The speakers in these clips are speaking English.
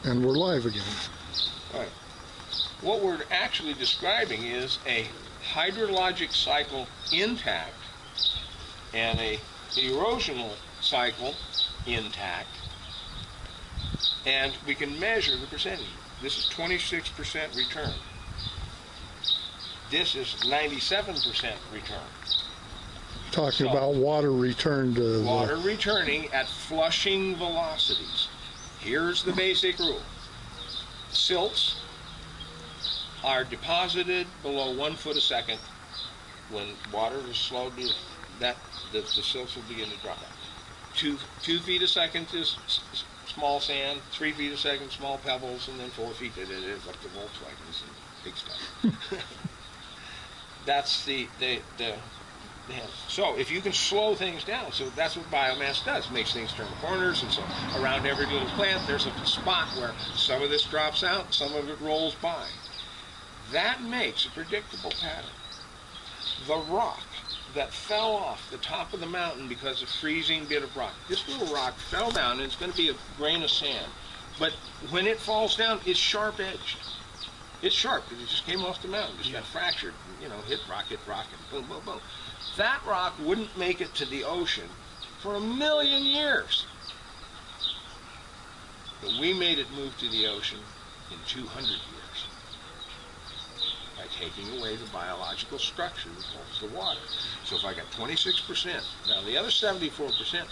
And we're live again. Right. What we're actually describing is a hydrologic cycle intact and a erosional cycle intact. And we can measure the percentage. This is 26% return. This is 97% return. Talking about water return to water returning at flushing velocities. Here's the basic rule. Silts are deposited below 1 foot a second. When water is slowed, the silts will begin to drop out. 2 feet a second is small sand, 3 feet a second small pebbles, and then 4 feet it is up to Volkswagens and big stuff. That's the so if you can slow things down, so that's what biomass does, makes things turn corners, and so around every little plant there's a spot where some of this drops out, some of it rolls by. That makes a predictable pattern. The rock that fell off the top of the mountain because of freezing bit of rock, this little rock fell down, and it's going to be a grain of sand, but when it falls down, it's sharp-edged. It's sharp because it just came off the mountain, just got fractured, hit rock, and boom, boom, boom. That rock wouldn't make it to the ocean for 1,000,000 years. But we made it move to the ocean in 200 years by taking away the biological structure that holds the water. So if I got 26%, now the other 74%,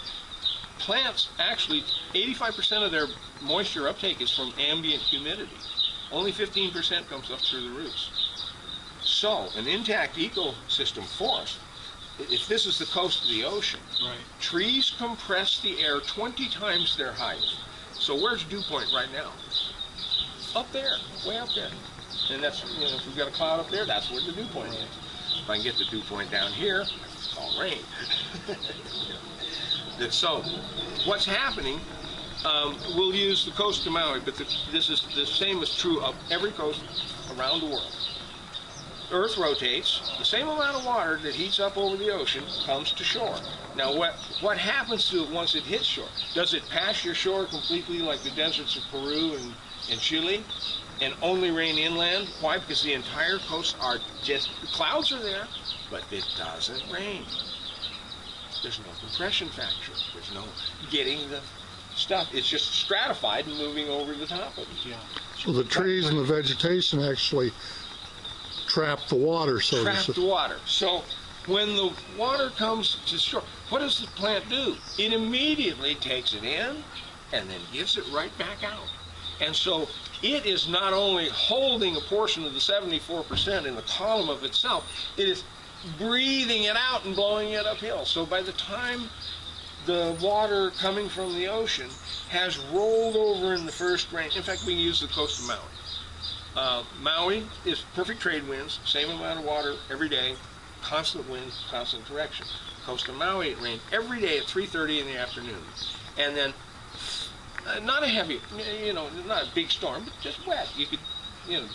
plants actually, 85% of their moisture uptake is from ambient humidity. Only 15% comes up through the roots. So an intact ecosystem forest, if this is the coast of the ocean, right, trees compress the air 20 times their height. So where's dew point right now? Up there, way up there. And that's, if we've got a cloud up there, that's where the dew point is. If I can get the dew point down here, it's all rain. So what's happening, we'll use the coast of Maui, but this is the same is true of every coast around the world. Earth rotates, the same amount of water that heats up over the ocean comes to shore. Now what happens to it once it hits shore? Does it pass your shore completely like the deserts of Peru and Chile and only rain inland? Why? Because the entire coast are just, the clouds are there, but it doesn't rain. There's no compression factor. There's no getting the stuff. It's just stratified and moving over the top of it. Yeah. So the trees and the vegetation actually trap the water, trap the water. So when the water comes to shore, what does the plant do? It immediately takes it in and then gives it right back out. And so it is not only holding a portion of the 74% in the column of itself, it is breathing it out and blowing it uphill. So by the time the water coming from the ocean has rolled over in the first rain, in fact, we can use the coast of Maui. Maui is perfect trade winds, same amount of water every day, constant winds, constant direction. Coast of Maui, it rained every day at 3:30 in the afternoon. And then, not a heavy, not a big storm, but just wet. You could,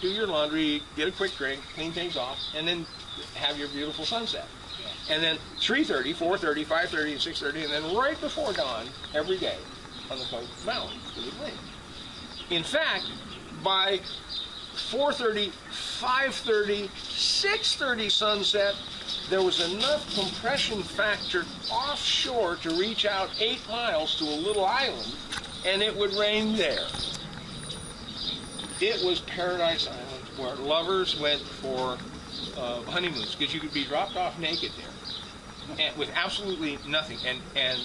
do your laundry, get a quick drink, clean things off, and then have your beautiful sunset. And then 3:30, 4:30, 5:30, and 6:30, and then right before dawn every day on the coast of Maui, it would rain. In fact, by 4:30, 5:30, 6:30 sunset, there was enough compression factor offshore to reach out 8 miles to a little island, and it would rain there. It was Paradise Island, where lovers went for honeymoons, because you could be dropped off naked there, and with absolutely nothing, and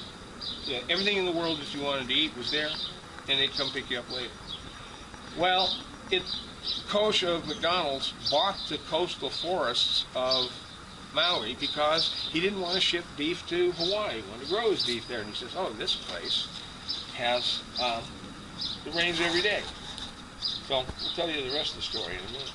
everything in the world that you wanted to eat was there, and they'd come pick you up later. Well, Koch of McDonald's bought the coastal forests of Maui because he didn't want to ship beef to Hawaii. He wanted to grow his beef there, and he says, oh, this place has, it rains every day. So we'll tell you the rest of the story in a minute.